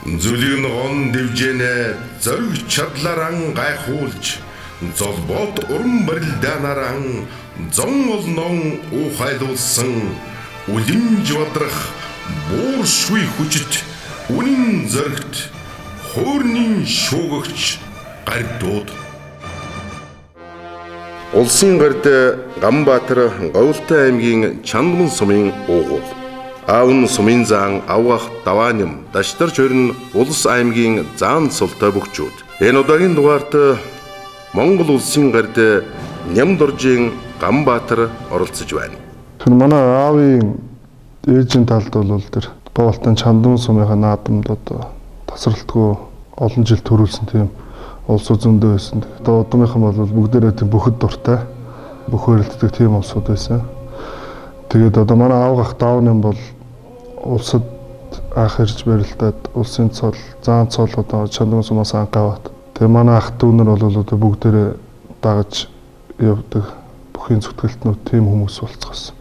Зүлийг гон дэвжэнэ зориг чадларан гайхуулж золбот уран барилдаанаран зон олнон ухайлуулсан үлэмж бадрах бууршгүй хүчит үнэн зоригт хуурнын шуугагч гардууд Улсын гард Ганбаатар Говьлтай аймгийн Чандман сумын уугуул Аавн сумын заан авгах давааням даштарч өрн улс аймгийн заан султай бүгчүүд. Энэ удаагийн дугаарт Монгол улсын гард Нямдоржийн Ганбаатар оролцож байна. Тэр манай аавын ээжийн талд бол тэр Боолтын Чандман сумынхаа наадамд одоо тасралтгүй олон жил төрүүлсэн тийм улс зөндөө байсан. Одоо одооныхан бол бүгдээрээ тийм бүхэд дуртай бүх хөрөлддөг тийм улсууд байсан. Тэгээд одоо манай аавгах давны бол улсад анх ирж барилдаад улсын цол, заан цол одоо Чандман сумаас анхаваад. Тэгээд манай ах дүүнэр бол одоо бүгдээрээ дагаж явдаг бүхийн зүтгэлтнүүд тийм хүмүүс болцгосон.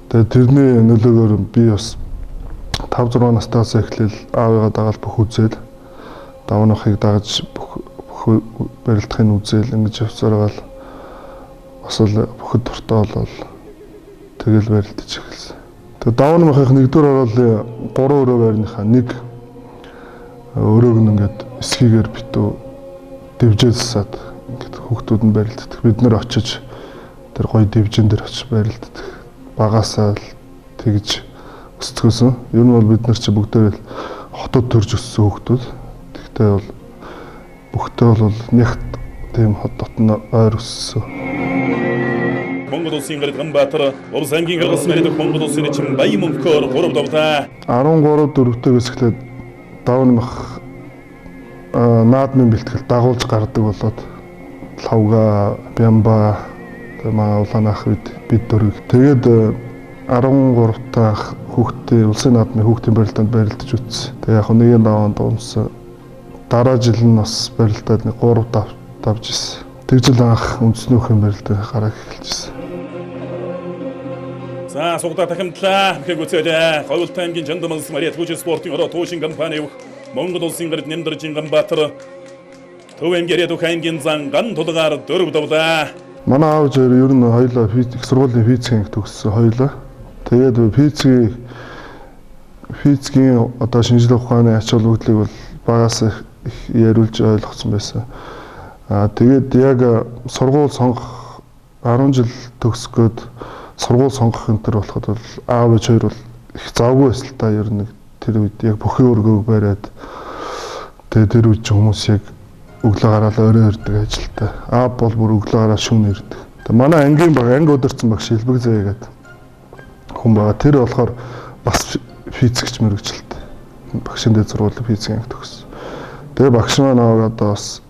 Тэгээд тэрний нөлөөгөөр би бас 5-6 настайгаас эхлээл аавыгаа дагаад бүх үзэл давнахыг дагаж бүх барилдахын үзэл ингэж явцаараа бас л бүхэд дуртай болол тэгэл барилдаж эхэлсэн. Тэгээ давнахынх нэгдүгээр орол 3 өрөө байрныхаа нэг өрөөг нь ингээд эсхийгээр битүү дэвжээсаад ингээд хүүхдүүд нь барилддаг. Бид нэр очиж тэр гоё дэвжин дээр очиж барилддаг. Багасаа л тэгж өсцгөөсөн. Ер нь бол бид нар чи бүгдээ л хотод төрж өссөн хүүхдүүд. Тэгтээ бол бүгдээ бол нягт тийм хот дотн ойр өссөн. Монгол улсын гард Ганбаатар улс аймгийн гаргас мэрэгдэх Монгол улсын эчим баян мөнхөөр 3 давтаа 13-4-өөс эхлээд давнах наадмын бэлтгэл дагуулж гардаг болоод лавга, бямба, манай улаанах бид дөрөв. Тэгээд 13 таах хүүхдийн улсын наадмын хүүхдийн барилдаанд барилдаж үтсэн. Тэгээд яг нэгэн даваанд дууссан. Дараа жил нь бас барилдаад 3 давж ирсэн. Тэгжил анх үндэснүүхэн барилдаа гараад эхэлжсэн. За сугда тахимтлаа хэгүцэлээ Говьлтай аймгийн Чандман сумын түүх спортын ороо туушин компани Монгол улсын гард Нямдоржийн Ганбаатар төв аймгийн түүх аймгийн зан ган тулгаар 4 давлаа. Манай аав зөв ер нь хоёулаа их сургуулийн физикийн төгссөн хоёулаа. Тэгээд физикийн одоо шинжилгээ ухааны ач холбогдлыг бол багаас их яриулж ойлгосон байсан. Тэгээд яг сургууль сонгох 10 жил төгсгөөд сургууль сонгох энэ төр болоход бол аав ээж хоёр бол их завгүй байсан л та ер нь тэр үед яг бүхий өргөөг бариад тэгээд тэр үед хүмүүс яг өглөө гараад орой ирдэг ажилтаа. Аав бол бүр өглөө гараад шөнө ирдэг. Тэгээд манай ангийн баг анги өдөрцөн баг Шилбэг зээ гэдэг хүн байгаа. Тэр болохоор бас физикч мэрэгчлээ. Багшин дээр сургуулийн физикийн анги төгссөн. Тэгээд багш маань аваад одоо бас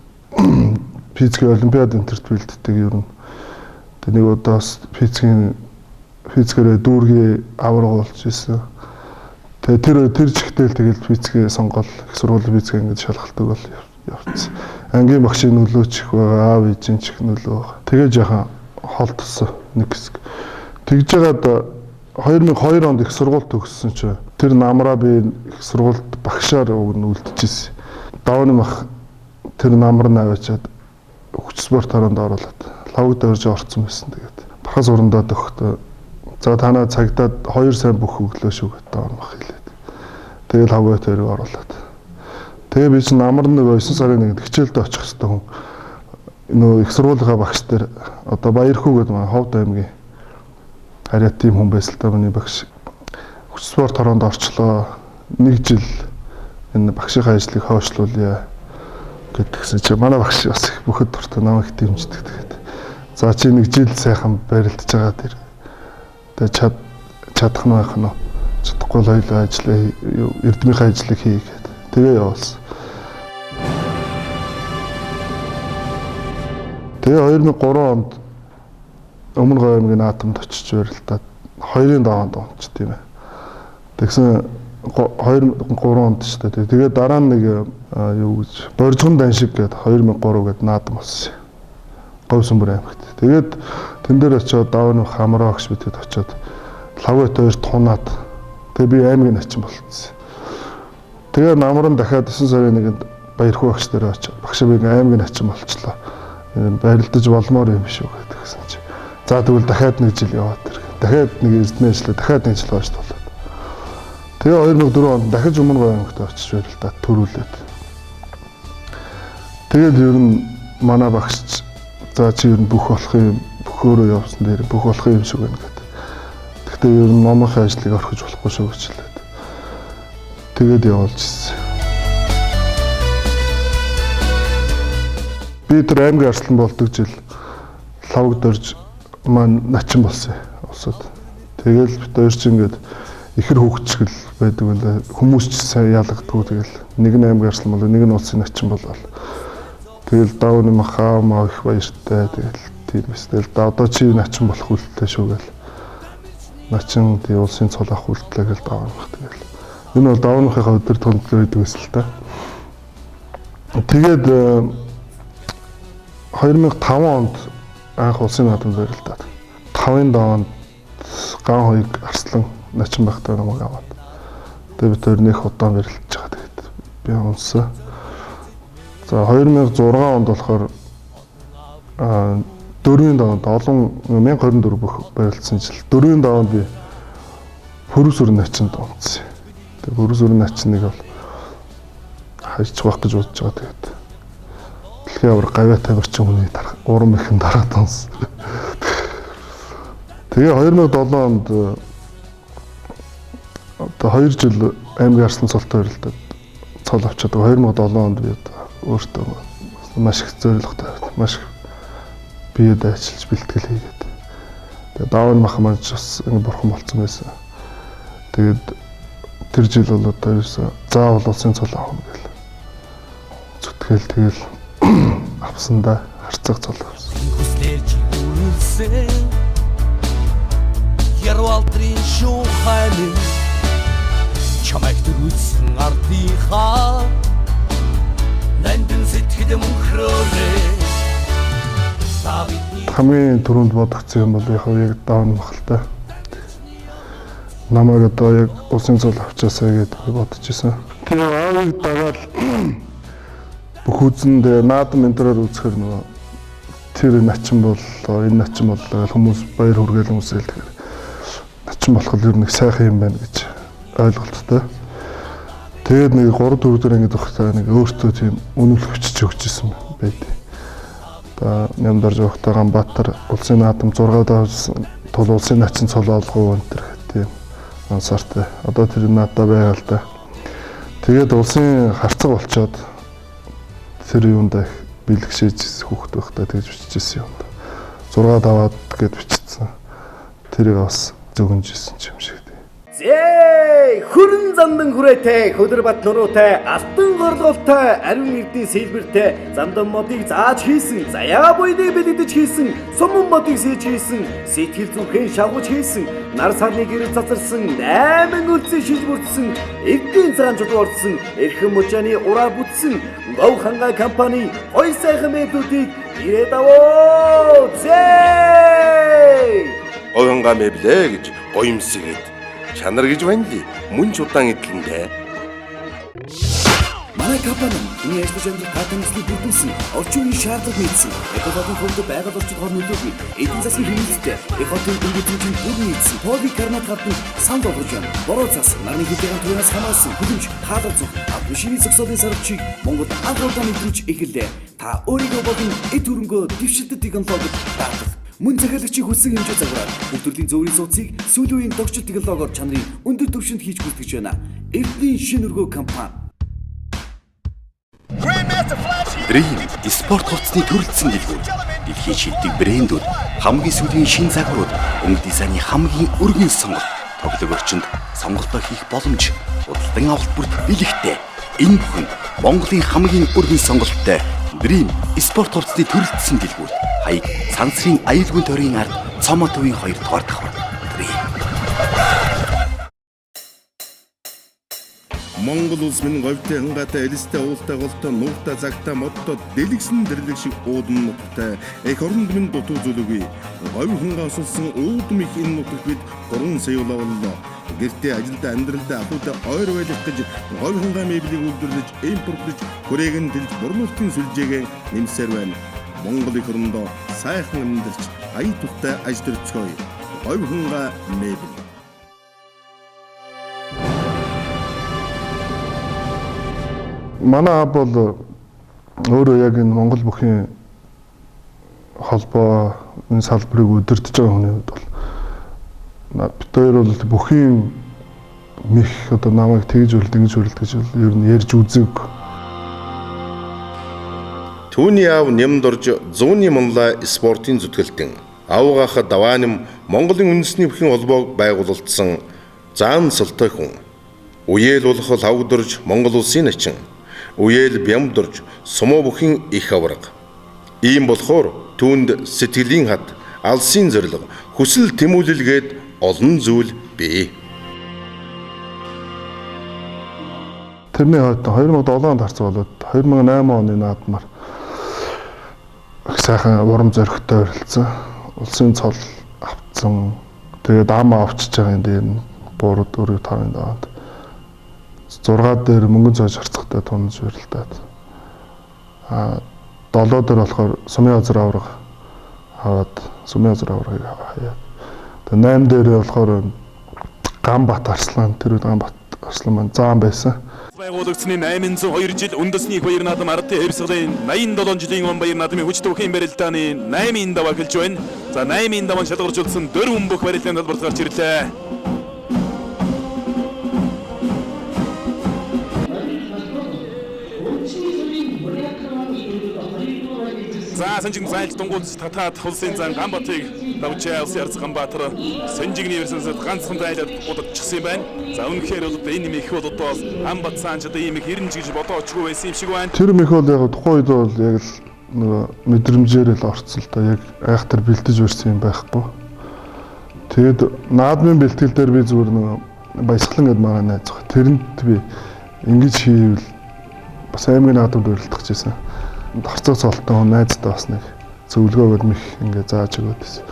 физикийн олимпиад энтерт бэлддэг ер нь. Тэгээд нэг удаа бас физикээр дүүргийн авраг болж ирсэн. Тэгээд тэр жигтэл тэгэл физикээ сонгол их сургуулийн физик ингэж шалгалтыг бол явцсан. Ангийн багшийн нөлөө ч их байгаа, аав ээжийн ч их нөлөө байгаа. Тэгээд яхан хол туссан нэг хэсэг. Тэгж жагаад 2002 онд их сургууль төгссөн чи тэр намраа би их сургуульд багшаар үлдчихсэн. Давны мах тэр намар наваачаад хүч спорт харанд оруулаад лавгд орж орцсон байсан. Тэгээд бархас урандаад өгөхдөө за танаа цагдаад 2 сайн бүх өглөө шүү гэдэг ормох хэлээд. Тэгээд лавгд төрөг оруулаад. Тэгээ би чинь намар нэг 9 сарын 1-нд хичээлд очих хэрэгтэй хүн. Нөө их сургуулийнхаа багш нар одоо Баярхүү гэдэг маань Ховд аймгийн харьяа тийм хүн байсан л та миний багш. Хүч спорт харанд орчлоо. 1 жил энэ багшийнхаа ажлыг хойшлуулъя гэдгсэн чи манай багш бас их бүхэд дуртай намайг дэмждэг тэгээд. За чи 1 жил сайхан барилдаж байгаа тэр. Тэгээд чадах нь байх нь чадахгүй л хоёул ажиллаа эрдмийнхээ ажлыг хий гэдэг. Тэгээ явуулсан. Тэгээ 2003 онд Өмнө Говь аймгийн наадамд очиж барилдаад 2-ын даваанд онч тийм ээ. Тэгсэн 2003 онд ч тийм. Тэгээ дараа нь нэг юу гэж Боржгон Даншиг гэдэг 2003 гэдэг наадам болсон. Говьсүмбэр аймагт. Тэгээд тэн дээр очиод давны хамраа багш бидэд очиод лавгт хоёр тунаад тэгээ би аймгийн начин болчихсон. Тэгээ намран дахиад 9 сарын 1-нд Баярхуу багш дээр очиж багш би аймгийн начин болчлоо. Барилдаж болмоор юм шүү гэдгсэн чи. За тэгвэл дахиад 1 жил яваад тэр. Дахиад нэг эзний ажлаа дахиад 1 жил гооч болоод. Тэгээ 2004 онд дахиж өмнө аймагт очиж барилдаад төрүүлээд. Тэгээд ер нь манай багш за чи ер нь бүх болох юм бөхөөрөө явсан дээр бүх болох юм шиг байна гэдэг. Гэхдээ ер нь номынхаа ажлыг орхиж болохгүй шүү гэж хэлээд. Тэгээд явуулж ирсэн. Би тэр аймгийн арслан болдог жил лавг дорж маань начин болсон улсад. Тэгэл бид хоёр ч ингээд ихэр хөвгчгөл байдаг байлаа. Хүмүүс ч сайн ялгдаггүй тэгэл нэг нь аймгийн арслан болоо нэг нь улсын начин болоо. Тэгэл даавны махаа маа их баяртай тэгэл тийм эс. Тэгэл одоо чи начин болох үлдэлтэй шүү гэл. Начин тий улсын цол авах үлдлээ гэл даавны мах тэгэл. Энэ бол даавныхаа өдөр томдлоо гэдэг эсэл та. Тэгээд 2005 онд анх улсын наадамд барилдаад 5-ын доонд ган хоёрыг арслан начин багтаа намайг аваад. Тэгээд бид хоёр нөх удаан барилдаж байгаа. Тэгээд би унсан. За 2006 онд болохоор 4-ийн доонд олон 1024 бүх барилдсан жил 4-ийн доонд би Пүрүс өрн начинд унтсан. Тэгээд Пүрүс өрн начныг бол хайчих байх гэж бодож байгаа. Тэгээд дэлхийн авар гавья тамирчин хүний уран мэхэн дараад унсан. Тэгээ 2007 онд одоо 2 жил аймгийн арслан цолтой барилдаад цол авчаад 2007 онд би өөртөө маш их зорилготой маш их биед ажиллаж бэлтгэл хийгээд. Тэгээ даавны мах маань бас ингэ бурхан болцсон байсан. Тэгээд тэр жил бол одоо ерөөсөө заавал улсын цол авах гэл. Зүтгэл тэгэл авсандаа харцаг цол авсан. Ярвалтрын шуханы чамайг дөрүүлсэн ардынхаа нандин сэтгэл мөнхрөөрэй. Хамгийн түрүүнд бодогдсон юм бол яг даавны махалтай. Намайг одоо яг улсын цол авчаасаа гэдээ бодож исэн. Тэгээ аавыг дагаад бүх үзэнд наадам энтрээр үзэхэр нөгөө тэр начин боллоо энэ начин боллоо хүмүүс баяр хүргээл хүмүүсэл тэгэхээр начин болох л нэг сайхан юм байна гэж ойлголттой. Тэгээд нэг 3-4 өдөр ингэж явахдаа нэг өөртөө тийм үнэлэх хүчиж өгчээсэн байд. Одоо Нямдарж явахдаа Ганбаатар улсын наадам 6 давсан тул улсын начин цолоо олгоо өнтер тийм ансартай. Одоо тэр наадаа байгаа л да. Тэгээд улсын харцаг болчоод тэр юунд их бэлгшээж хүүхэд байхдаа тэгж бичижсэн юм да. 6 даваад гэд бичсэн. Тэрийг бас зөвгөнжсэн юм шиг. Зээ хүрэн зандан хүрээтэй хөдөрбат нуруутай алтан горголтой ариун эрдийн сэлбэртэй зандан модыг зааж хийсэн заяа буйны бэлдэж хийсэн суман модыг сэж хийсэн сэтгэл зүрхэн шавгаж хийсэн нар сарны гэрэл цацарсан 8 үлцэн шиж бүрдсэн эрдийн цагаанчууд орсон эрхэм мужааны ураа бүтсэн гов хангай компани гой сайхан мэдлүүдийг ирээд аваа зээ Ойнгаа мэблээ гэж гоёмсгээд чанар гэж байна ли? Мөн ч удаан эдлэндээ. Манай компани энэ ажлын жанрыг хатамжлыг бүрдүүлсэн, орчин үеийн шаардлага мэдсэн, экологийн хувьд байгаль орчид хор нөлөөгүй, эдийн засгийн хэмнэлттэй, экологийн өнгөцөмжийн бүр нийцсэн, полик карнат хатан санд болгож байна. Бороо цас, нарны хэдийн туянаас хамаасан, хөдөлж, хаалга зүг, автомашины зогсоолын сарвчийг Монгол анх удаа мэдрэж эхэллээ. Та өөрийгөө болон эд хөрөнгөө дэвшилтэд технологид даатгах. Мөн захиалагчийн хүссэн хэмжээ загвараар бүх төрлийн зөвөрийн сууцыг сүүлийн үеийн догчид технологиор чанарын өндөр түвшинд хийж бүртгэж байна. Эрдэнэ шин өргөө компани. Dream спорт хувцсны төрөлцсөн дэлгүүр. Дэлхийн шилдэг брэндүүд, хамгийн сүүлийн шин загварууд, өнгө дизайны хамгийн өргөн сонголт, тоглог орчинд сонголтоо хийх боломж, худалдан авалт бүрт бэлэгтэй. Энэ бүхэн Монголын хамгийн өргөн сонголттой Dream спорт хувцсны төрөлцсөн дэлгүүр. Хаяг Сансрын аюулгүй тойрын ард Цомоо төвийн 2 дугаар давхар. Монгол улс минь говьтой хангаатай элистэй уултай голтой нуухтай цагтай модтой дэлгсэн дэрлэг шиг уудын нуттай эх оронд минь дутуу зүлүгүй говь хангаа осолсон уудам их энэ нутагт бид 3 сая боллоо. Гэртээ ажилдаа амьдралдаа ахуйтай ойр байлгах гэж говь хангаа мебелийг үйлдвэрлэж импортлож хүрээг нь дэлж бурлуултын сүлжээгээ нэмсээр байна. Монгол эх орондоо сайхан амьдарч ая тухтай ажил төрцгөөе. Говь хангаа мебель. Манай аав бол өөрөө яг энэ Монгол бүхийн холбоо энэ салбарыг удирдах байгаа хүний хувьд бол бид хоёр бол бүхийн мэх одоо намайг тэгж үрлдэг гэж ер нь ярьж үзэг. Түүний аав нямд орж зууны манлай спортын зүтгэлтэн аавгаах давааним Монголын үндэсний бүхийн холбоог байгуулсан заан султай хүн. Үеэл болох лавдорж Монгол улсын начин. Үеэл бямдорж сумоо бүхийн их авраг. Ийм болохоор түүнд сэтгэлийн хад, алсын зориг, хүсэл тэмүүлэлгээд олон зүйл бий. Тэрний хойд 2007 онд харц болоод 2008 оны наадмаар их сайхан урам зоригтой оролцсон. Улсын цол авцсан. Тэгээд ам авчиж байгаа юм дээр нь 3 4 5-ын даваад 6 дээр мөнгөн цоож харцагтай тунаж барилдаад 7 дээр болохоор сумын азар авраг аваад сумын азар аврагыг хаяад 8 дээр болохоор Ганбат Арслан тэр Ганбат Арслан маань заан байсан. Байгуулагдсны 802 жил үндэсний баяр наадам ардын хэвсгэлийн 87 жилийн он баяр наадмын хүч түүхийн барилдааны 8-ын даваа эхэлж байна. За 8-ын даваа шалгаруулсан 4 бүх барилдааны талбарт гарч ирлээ. За санжиг зайлж дунгууд татаад хулсын зан Ганбатыг давчаа улсын арц Ганбаатар санжигний версэнсэд ганцхан зайлаад удажчихсан юм байна. За үнэхээр бол энэ мэх бол одоо Ганбат цаанчд ийм их 90 гэж бодоочгүй байсан юм шиг байна. Тэр мэх бол яг тухайн үед бол яг л нөгөө мэдрэмжээр л орцсон л та яг айхтар бэлтэж өрсөн юм байхгүй. Тэгэд наадмын бэлтгэл дээр би зүгээр нөгөө баясгалан гэдээ байгаа найз байгаа. Тэрэнд би ингэж хийвэл бас аймгийн наадамд урилдах гэсэн. Харцаг цолтой найзтай бас нэг зөвлөгөөгд мэх ингээ зааж өгөөд байсан.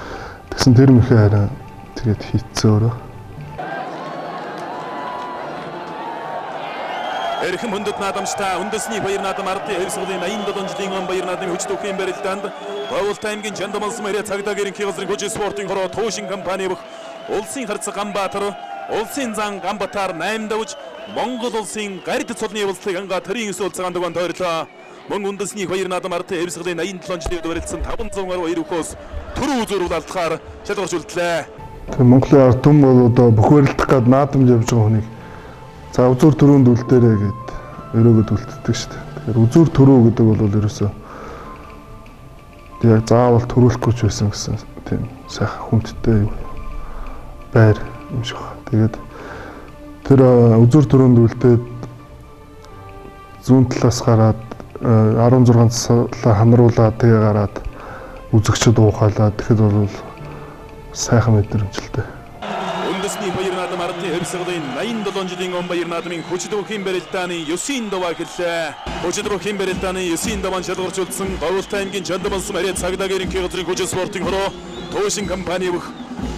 Тэгсэн тэр мэхээ хараа тэгээд хийцээ өөрөө. Эрхэм хүндэт наадамчтай үндэсний баяр наадам ардын хэвсгэлийн 87 жилийн он баяр наадмын хүч түүхийн барилдаанд Говьтай аймгийн Чандамалс мэрэ цагдаа гэрийн газрын хүч спортын хороо туушин компани бүх улсын харц Ганбаатар улсын зан Ганбатар 8 давж Монгол улсын гард цолны явуултыг ангаа төрийн өсөл цагаан дугаан тойрлоо. Мөн үндэсний баяр наадам ардын хэвсгэлийн 87 жилийн барилдсан 500 гаруй баяр өхөөс төрөө зөрүүл алдахаар шалгарч үлдлээ. Тэгээ Монголын ард түмэн бол одоо бүх барилдах гад наадамд явж байгаа хүнийг за үзүүр төрөөнд үлдээрэй гэд өрөөгд үлддэг шүү дээ. Тэгэхээр үзүүр төрөө гэдэг бол ерөөсөө яг заавал төрүүлэхгүй ч байсан гэсэн тийм сайхан хүндтэй байр юм шиг байна. Тэгээд тэр үзүүр төрөөнд үлдээд зүүн талаас гараад 16 цалаа ханаруулаад тэгээ гараад үзэгчд уухайлаа. Тэгэхэд бол сайхан мэдрэмжлтэй. Үндэсний баяр наадам ардын хэвсгэлийн 87 жилийн он баяр наадмын хүч түүхийн барилдааны 9-ийн даваа эхэллээ. Хүч түүхийн барилдааны 9-ийн даваан шалгарчулсан Говьтай аймгийн Чандамалс мэрэ цагдаа гэрийн газрын хүч спортын хороо туушин компани бүх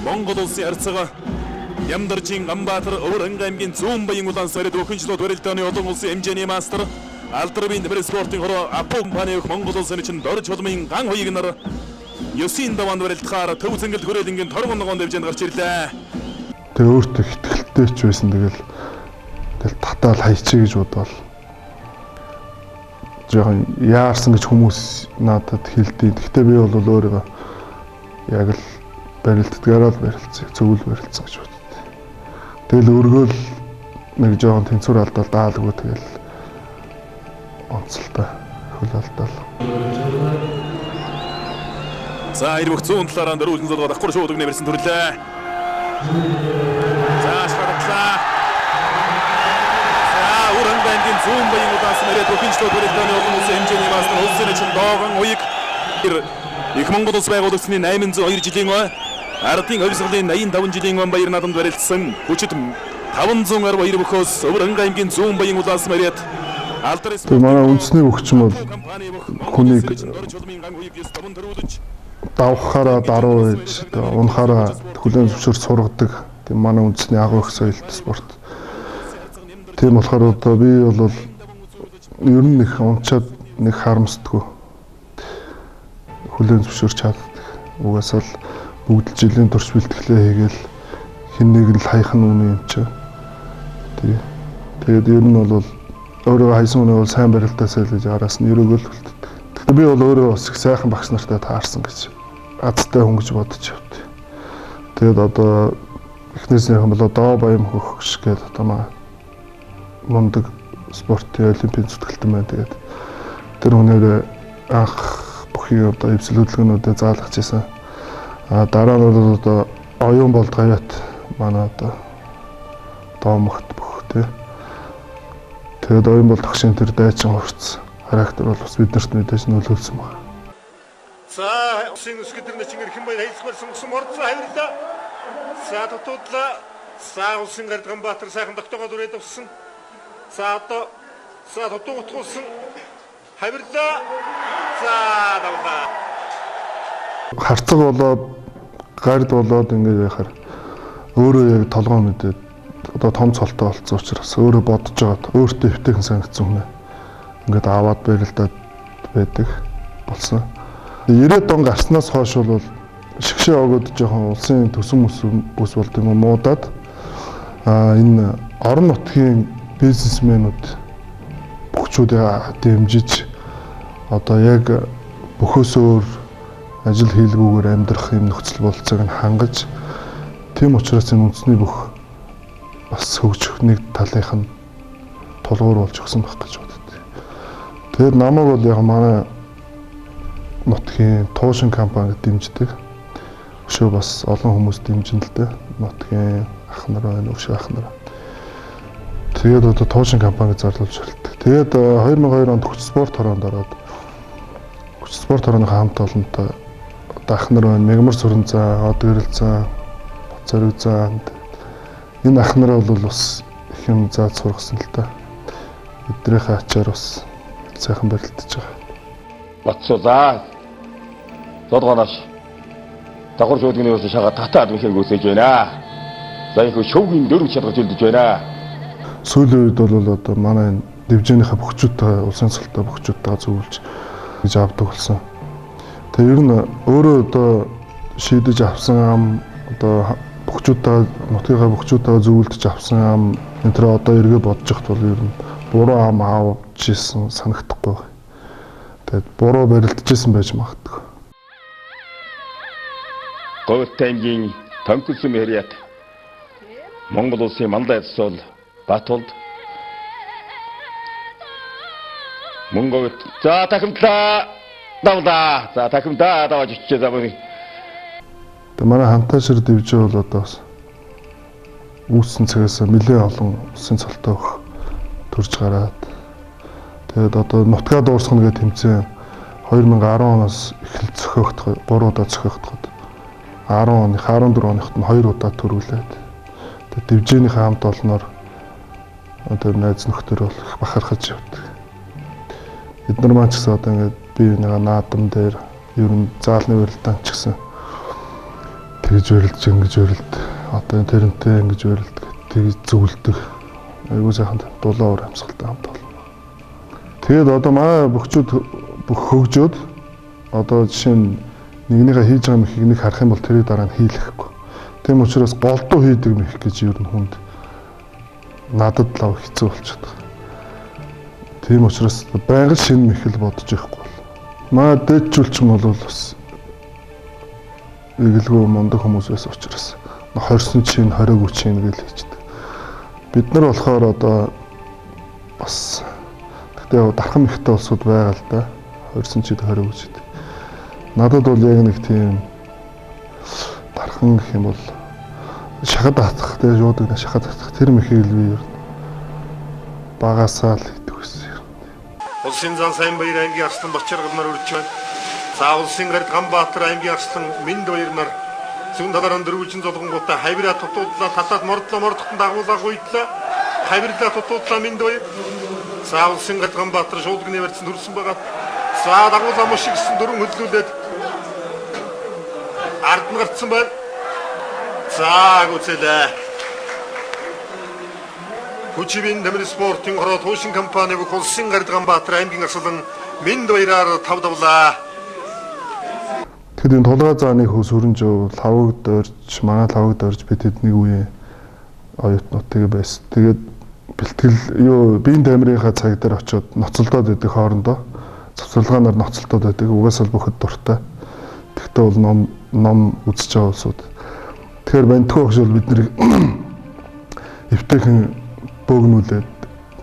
Монгол улсын арцгаа Ямдаржин Ганбаатар Өвөрхөн аймгийн Зүүн Баян улаан сард өхөнчлөө барилдааны олон улсын хэмжээний мастер Алдрабын дэвэр спортын хороо Апо компани бүх Монгол улсын чинь дорж холмын ган хоёрыг нар 9-ийн даваанд барилдахаар төв зэнгэл хүрээлэнгийн торгон ногоон дэвжэнд гарч ирлээ. Тэгээ өөртөө ихтгэлтэй ч байсан. Тэгэл татаал хайчээ гэж бодвол жоохон яарсан гэж хүмүүс надад хэлдэг. Гэхдээ би бол өөрийгөө яг л барилддгаараа л барилцсан, зөвл барилцсан гэж боддог. Тэгэл өргөөл нэг жоохон тэнцвэр алдаад даалгүй тэгэл онцлтой хөл алдаал. За ирвэх зүүн талаараа дөрвөлн золгоо давхар шууд өгнө бэрсэн төрлөө. За шатлаа. За Өвөрхөн аймгийн Зүүн Баян улаан мэрэ өхөнчлөө барилдааны олон улсын хэмжээний мастер улсын чинь доогон уяг их Монгол улс байгуулагдсны 802 жилийн ардын хэвсгэлийн 85 жилийн он баяр наадамд барилдсан хүчит 562 бөхөөс Өвөрхөн аймгийн зүүн баян улаас мөрөд алдар Тэгээ манай үндэсний хөгжим бол хүнийг давхаараа даруу ээж унахаараа хүлээн зөвшөөрч сургадаг. Тийм манай үндэсний агуу их соёлтой спорт. Тийм болохоор одоо би бол ер нь их унчаад нэг харамсдаггүй. Хүлээн зөвшөөрч чаддаг. Угаасаа л бүгд жилийн турш бэлтгэлээ хийгээл хин нэг л хаяхан үнэ юм чи. Тэгээд ер нь бол өөрөө хайсан үнэ бол сайн барилтаасаа л гэж араас нь ерөөгөл үлддэг. Тэгтээ би бол өөрөө бас их сайхан багш нартай таарсан гэж азтай хүн гэж бодож явд. Тэгээд одоо эхнээсийнхэн бол доо баян хөгш гэдэг одоо маа мундаг спортын олимпийн зүтгэлтэн байна. Тэгээд тэр хүнээр анх бүхий одоо эвсэл хөдөлгөөнүүдэд заалгаж ирсэн. Дараа нь бол одоо оюун болд гавьяат манай одоо доомогт бүх тий. Тэгээд оюун болд багшийн тэр дайчин хувцс характер бол бас биднэрт мэдээж нөлөөлсөн байна. За усын өсгөдөрнө чингэр хэн баяр хэлсмэр сонгосон орцоо хавирлаа. За татуудлаа. За улсын гард Ганбаатар сайхан тогтоогоод үрээд авсан. За одоо татуу утгуулсан хавирлаа. За давлаа. Харцаг болоод гард болоод ингээд яхаар өөрөө яг толгой мэдээд одоо том цолтой болцсон учраас өөрөө бодож байгаад өөртөө хөвтэйхэн санагдсан хүн ингээд аваад барилдаад байдаг болсон. 90-ад он гарснаас хойш бол шигшээ өгөөд жоохон улсын төсөв бүс болд юм муудаад энэ орон нутгийн бизнесмэнүүд бүхчүүдээ дэмжиж одоо яг бөхөөс өөр ажил хийлгүүгээр амьдрах юм нөхцөл болцоог нь хангаж тийм учраас энэ үндэсний бүх бас хөгжих нэг талынх нь тулгуур болж өгсөн байх гэж боддог. Тэгээд намайг бол яг манай нутгийн туушин компани дэмждэг. Өшөө бас олон хүмүүс дэмжин л дээ. Нутгийн ах нар байна, өшөө ах нар. Тэгээд одоо туушин компани зарлуулж шилдэг. Тэгээд 2002 онд хүч спорт хороонд ороод хүч спорт хорооны хамт олонтой ах нар байна. Мегмар Сүрэнзаа, Од Гэрэлзаа, Зоригзаа. Энэ ах нараа бол бас их юм зааж сургасан л та. Эдрийнхээ ачаар бас сайхан барилдаж байгаа. Батсуулаа. Зодгонош. Дагвар шуудгийн өсөж шагаа татаад мэхийг үсэж байна. За их шөвгийн дөрөв чадвар төлдөж байна. Сүүлийн үед бол одоо манай дивжинийнхаа бөхчүүдтэй улсын цолтой бөхчүүдтэйгээ зөвлөж гэж авдаг болсон. Тэгээ ер нь өөрөө одоо шийдэж авсан ам одоо бөхчүүдтэй нутгийнхаа бөхчүүдтэйгээ зөвлөж авсан ам энэ төр одоо эргээ бодож ихт бол ер нь буруу ам авч ирсэн санагдахгүй. Тэгээд буруу барилдажсэн байж магадгүй. Говьт аймгийн Тонкүлсүм эриат Монгол улсын мандат цол Батулд Монголд за тахимтлаа давлаа за тахимтаа давж ичээ замын. Тэгээд манай хамтаа шир дивжээ бол одоо бас үүссэн цагаас нэлээд олон улсын цолтой өгөх төрж гараад тэгээд одоо нутгаа дуусгана гэж тэмцээн 2010 оноос эхэл зохиогдох 3 удаа зохиогдоход 10 оны 14 оныхт нь 2 удаа төрүүлээд тэгээд дивжээнийхээ хамт олноор одоо найз нөхдөр бол их бахархаж явдаг. Эдгээр маань ч гэсэн одоо ингээд би нэг наадам дээр ер нь заалны барилдаан ч гэсэн тэгж барилдаж ингэж барилд одоо тэрнтэй ингэж барилд тэгж зөвлөдөг. Айгуу сайхан дулаан уур амьсгалтай хамт болно. Тэгээд одоо манай бөхчүүд бүх хөгжөөд одоо жишээ нь нэгнийхээ хийж байгаа мөхийг нэг харах юм бол тэрийг дараа нь хийлэхгүй. Тийм учраас голдуу хийдэг мөх гэж ер нь хүнд надад лав хэцүү болчиход байна. Тийм учраас байнга шинэ мөхөл бодож явахгүй бол. Манай дээдчүүлч нь бол бас эгэлгүй мундаг хүмүүс байсан учраас хорсон чинь 20 чинь гэж хэлждэг. Бид нар болохоор одоо бас тэгтээ дархан ихтэй улсууд байгаа л да. Хорсон чинь 20 гэж. Надад бол яг нэг тийм дархан гэх юм бол шахад татах тэгээ шуудаг шахад татах тэр мөхийг би багасаа л хийдэг гэсэн. Улсын зан сайн баяр аймгийн арслан Бачаргал нар үрдэж байна. За улсын гард Ганбаатар аймгийн арслан Минд баяр нар зүүн талаар дөрвөлжин золгонгуудаа хавира тутуудлаа татаад мордохтон дагуулаа гуйдлаа. Хавирлаа тутуудлаа Миндбаяр. За Улсын гарт Ганбаатар шуулгын нэмэрсэн төрсөн байгаа. За дагуулаа мушиг гэсэн дөрөв хөдлүүлээд ард нь гарцсан байна. За гүцэлээ. Хүчивэн тэмэр спортын хороо туушин компани бүх Улсын гарт Ганбаатар аймгийн асуулан Миндбаяраар тав давлаа. Тэгэхээр энэ тулгаа зааны хөөс хөрөнжөө лавгд орж манай лавгд орж бид тэдний үе оюутнуудыг байсан. Тэгээд бэлтгэл юу биеийн тамирынхаа цаг дээр очиод ноцолдоод байдаг хоорондоо цавцалгаанаар ноцолдоод байдаг. Угаасаа бүхэд дуртай. Тэгтээ бол ном үзэж байгаа улсууд. Тэгэхээр бантгүй багш бол бид нарыг эвтэйхэн бөөгнүүлээд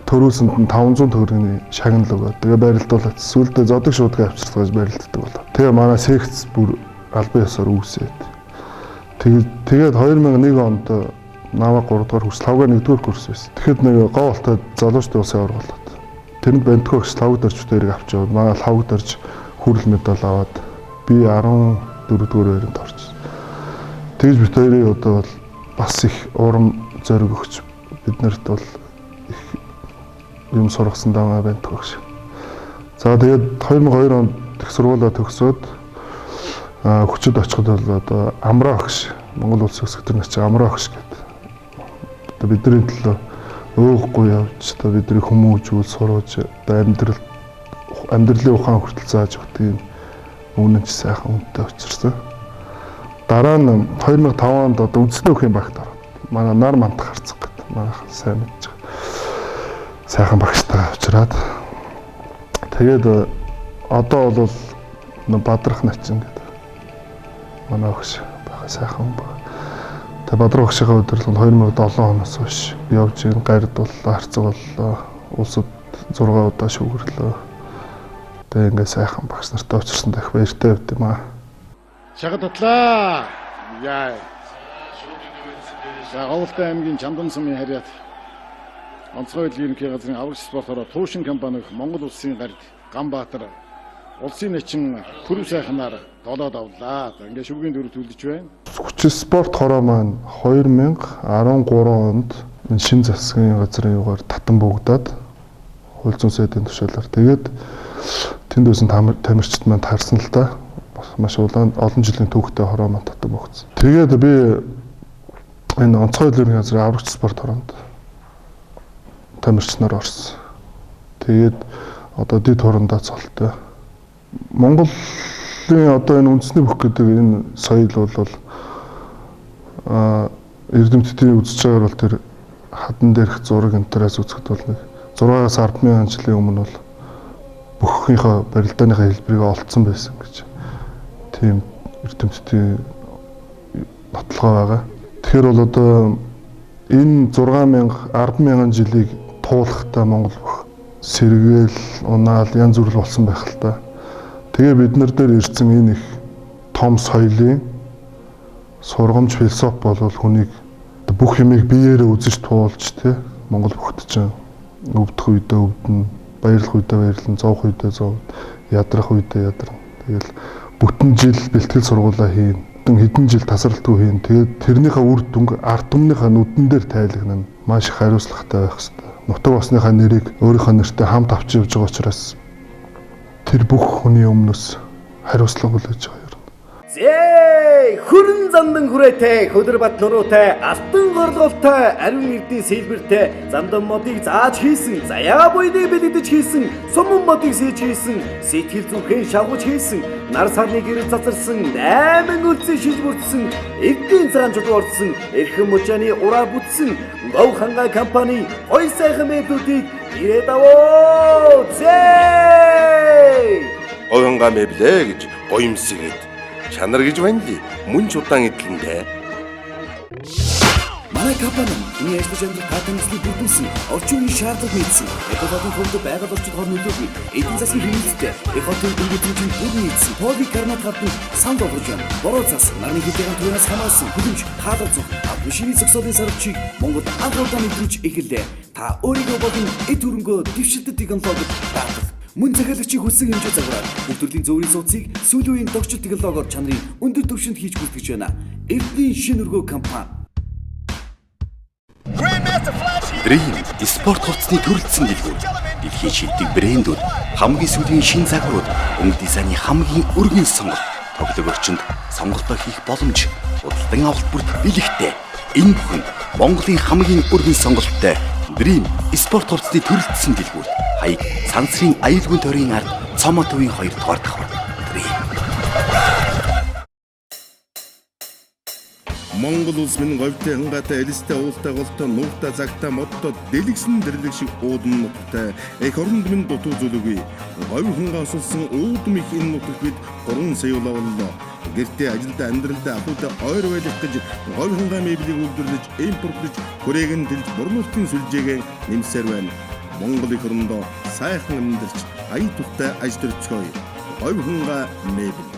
төрүүлсэнд нь 500 төгрөгийн шагнал өгөөд тэгээ барилдуулаад сүлдээ зодог шуудгаа авчирдаг гэж барилддаг болоо. Тэгээ манай секц бүр албан ёсоор үүсээд. Тэгээд 2001 онд намайг 3 дугаар курс, 5-гаар 1-р курс байсан. Тэгэхэд нэг говьолтой залуучдын улсын оргуулаад. Тэрэнд бантгүй багш лавгд орж бүтээрийг авчаад манай лавгд орж хүрэл медаль аваад би 14-р байранд орчихсон. Тэгж бит хоёрын одоо бол бас их урам зориг өгч биднэрт бол их юм сургасан даа байтг багш. За тэгээд 2002 онд их сургуулаа төгсөөд хүчит очиход бол одоо Амраа багш, Монгол улсын өсгөх төрийн ачаа Амраа багш гэдэг. Одоо бидний төлөө өөхгүй явж одоо бидний хүмүүжүүл сурууж одоо амьдралын ухаан хүртэл зааж өгдөг юм үнэнч сайхан үнэтэй очирсан. Дараа нь 2005 онд одоо үндэсний өхийн багт ороод манай нар мантах харцаг гэдэг манай сайн мэдж байгаа. Сайхан багштай авчираад тэгээд одоо бол Бадрах начин гэдэг манай багш байгаа сайхан хүн байна. Тэгээд Бадрах багшийн өдрөл 2007 оноос хойш явж ин гард бол харцаг боллоо. Улсад 6 удаа шүүгэрлөө. Тэгээд ингээ сайхан багш нартай уулзсан дахь баяртай байд юм аа. Шагад татлаа. Яа. За Говьолтой аймгийн Чандан сумын харьяат онцгой ерөнхий газрын аврагч спортоор туушин компани Монгол улсын гард Ганбаатар улсын нэчин төрөв сайхнаар долоод авлаа. Ингээ шүргийн дөрөв төлдөж байна. Хүчит спорт хороо маань 2013 онд шин засгийн газрын югаар татан богдоод хууль зүйн сайдын тушаалаар тэгээд тэнд байсан тамирчид маань таарсан л та. Маш олон жилийн түүхтэй хороо маань татан богдсон. Тэгээд би энэ онцгой ерөнхий газрын аврагч спорт хороонд тамирчнаар орсон. Тэгээд одоо дэд хорондоо цолтой. Монголын одоо энэ үндэсний бүх гэдэг энэ соёл бол эрдэмтдийн үзэж байгаагаар бол тэр хадан дээрх зураг энтерээс үзэхэд бол нэг 6-аас 10,000 жилийн өмнө бол бүхнийхээ барилдааныхаа хэлбэрийг олцсон байсан гэж тийм эрдэмтдийн баталгаа байгаа. Тэгэхээр бол одоо энэ 6,000 10,000 жилийг туулахтаа Монгол бүх сэргээл, унаал янз бүр болсон байх л та. Тэгээ бид нар дээр ирсэн энэ их том соёлын сургамж философи болвол хүнийг бүх юмыг биеэрээ үзэж туулж тэ Монгол бүхт чинь өвдөх үедээ өвдөн, баярлах үедээ баярлан, зовх үедээ зов, ядрах үедээ ядран. Тэгэл бүтэн жил бэлтгэл сургуулаа хийн, хэдэн жил тасралтгүй хийн. Тэгээд тэрнийхээ үр дүнг ард түмнийхээ нүдэн дээр тайлагна маш их хариуцлагатай байх хэрэгтэй. Нутаг басныхаа нэрийг өөрийнхөө нэртэй хамт авч явж байгаа учраас тэр бүх хүний өмнөөс хариуцлага хүлээж байгаа юм. Зээ хүрэн зандан хүрээтэй хөдөрбат нуруутай алтан горлголтой ариун эрдийн сэлбэртэй зандан модыг зааж хийсэн заяа буйны бэлдэж хийсэн суман модыг сэж хийсэн сэтгэл зүрхэн шавгаж хийсэн нар сарны гэрэл цацарсан 8 үлцэн шиж бүрдсэн эрдийн цагаан чулуу орсон эрхэм мужааны ураа бүтсэн Гов ханга компани ой сайхан мэблүүдийг ирээд аваа зээ Оянга мэблэ гэж гоёмсгээд чанар гэж байна ли? Мөн ч удаан эдлэндээ. манай компани энэ ажлын татамжлыг бүрдүүлсэн орчин үеийн шаардлага мэдсэн экологийн хувьд байгаль орчид хор нөлөөгүй эдийн засгийн хэмнэлттэй экологийн өнгөцөмжийн бүр нийцсэн поликарбонат хатан санд болгож байна. Бороо цас нарны хэдийн туянаас хамаасан хөдөлж хаалга зүг авшины зөксөлийн сарвчийг Монгол анх удаа мэдрэж эхэллээ. Та өөрийгөө болон эд хөрөнгөө дэвшилтэд технологид даатгах Мөн захиалагчийн хүссэн хэмжээ загвараар бүх төрлийн зөвөрийн суудсыг сүүлийн үеийн догшил технологиор чанарын өндөр түвшинд хийж гүйцэтгэж байна. Эрдэнэ шин өргөө компани. Dream спорт хувцсны төрөлцсөн дэлгүүр. Дэлхийн шилдэг брэндүүд, хамгийн сүүлийн шин загварууд, өнгө дизайны хамгийн өргөн сонголт, тоглог орчинд сонголтоо хийх боломж, худалдан авалт бүрт бэлэгтэй. Энэ бүхэн Монголын хамгийн өргөн сонголттой Dream спорт хувцсны төрөлцсөн дэлгүүр. Хаяг Сансрын аюулгүй тойрын ард Цомотовын 2 дугаар давхар. Dream. Монгол улс минь говьтой хангаатай элистэй уултай голтой нууртай цагтай модтой дэлгсэн дэрлэг шиг уудын нуттай эх оронд минь дутуу зүлэггүй говь хангаас улсан уудам их энэ нутагт бид 3 сая боллоо гэртээ ажилдаа амьдралдаа ахуйтай ойр байлгах гэж говь хангаа мебелийг үйлдвэрлэж импортлож хүрээг нь дэлж бурнуултын сүлжээгээ нэмсээр байна. Монгол эх орондоо сайхан амьдарч ая тухтай аж төрцгөөе. Говь хангаа мебель.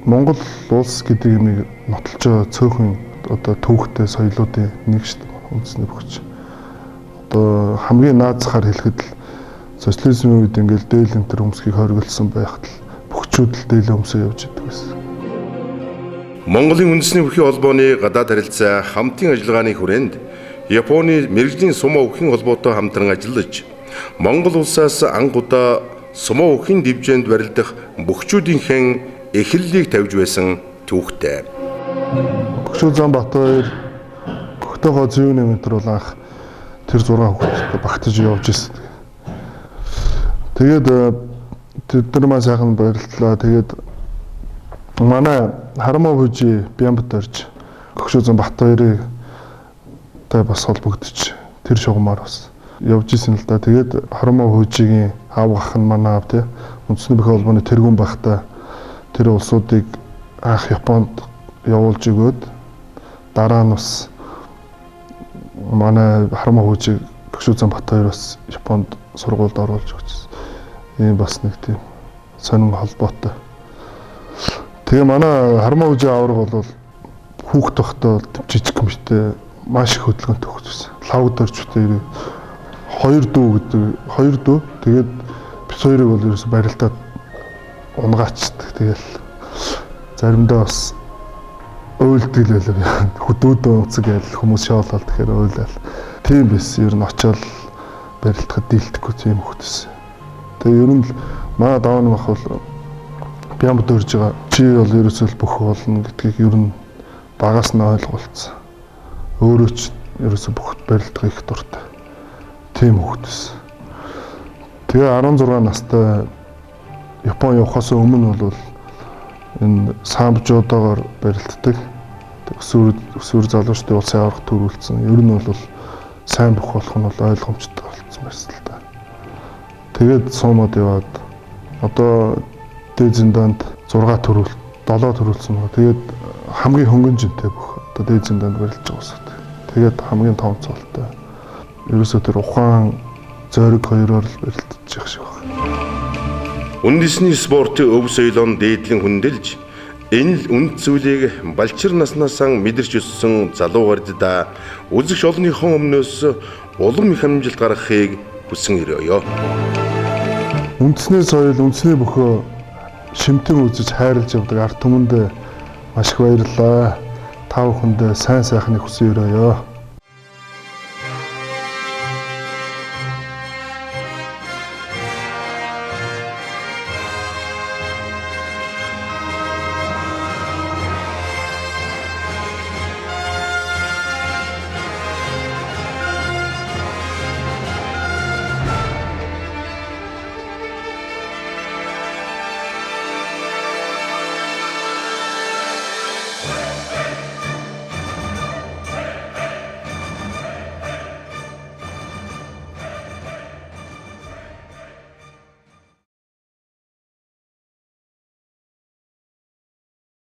Монгол улс гэдэг юмыг нотолж байгаа цөөхөн одоо төвхтэй соёлоодын нэг шүү дээ. Үндэсний бөхч. Одоо хамгийн наазахаар хэлэхэд л социализмын үед ингээл дээл энтер өмсгийг хориглосон байхад л бөхчүүд л дээл өмсөө явж идэг байсан. Монголын үндэсний бүхий холбооны гадаад харилцаа хамтын ажиллагааны хүрээнд Японы мэрэгжлийн сумаа өвхийн холбоотой хамтран ажиллаж Монгол улсаас анхудаа сумаа өвхийн дивжээнд барилдах бөхчүүдийнхэн эхлэлийг тавьж байсан түүхтэй. Бөхчүүд Занбаатар бөхтөөгөө зүүн нэмэтэр бол анх тэр 6 хүүхэдтэй багтаж явж ирсэн. Тэгээд тэр маань сайхан барилдлаа. Тэгээд манай Харамаа хужи Бямбад орж Бөхчүүд Занбаатарыг тай бас холбогдож тэр шугамар бас явж ирсэн л да. Тэгээд Харамаа хужигийн аав ах нь манай аав тий үндэсний бүхий холбооны тэргүүн багтаа тэр улсуудыг анх Японд явуулж өгөөд дараа нь бас манай Харамаа хужиг Бөхчүүд Занбаатар бас Японд сургуульд оруулж өгсөн. Ийм бас нэг тийм сонин холбоотой. Тэгээ манай Харамаа хужиг авраг бол хүүхд тогтоо жижиг гэмтэй маш их хөдөлгөөнтэй хөгжсөн. Лавд орчтой 2 дүү гэдэг 2 дүү. Тэгээд бис хоёрыг бол ерөөсө барилдаад унгачдаг. Тэгэл заримдаа бас уйлдаг л байлаа. Хөдөөдөө уцаг ял хүмүүс шоолол тэгэхээр уйлал. Тийм биш ер нь очиод барилдахад дийлдэхгүй тийм хөгжсөн. Тэгээ ер нь л манай давааны мах бол Бямбад өрж байгаа. Чи бол ерөөсөө л бүх болно гэдгийг ер нь багаас нь ойлголцсон. Өөрөө ч ерөөсөө бүх барилдах их дуртай. Тийм хөгжсөн. Тэгээ 16 настай Япон явахаас өмнө бол энэ самбжуудаар барилддаг. Өсвөр залуучдын улсын аврах төрүүлсэн. Ер нь бол сайн бүх болох нь бол ойлгомжтой болсон байсан л да. Тэгээд сумад яваад одоо дээд зиндаанд 6 төрүүл 7 төрүүлсэн байна. Тэгээд хамгийн хөнгөн жинтэй бүх одоо дээд зиндаанд барилж байгаа усад. Тэгээд хамгийн том цолтой. Ерөөсөө тэр ухаан зориг хоёроор л барилдаж явах шиг байна. Үндэсний спортын өв соёлон дээдлэн хүндэлж энэ л үнд зүйлийг балчир наснаас мэдэрч өссөн залуу гардаа үзэгч олонныхон өмнөөс улам их амжилт гаргахыг хүсэн ирээё. Үндэсний соёл, үндэсний бөхөө шимтэн үзэж хайрлаж явдаг ард түмэнд маш их баярлалаа. Та бүхэнд сайн сайхныг хүсэн өрөөё.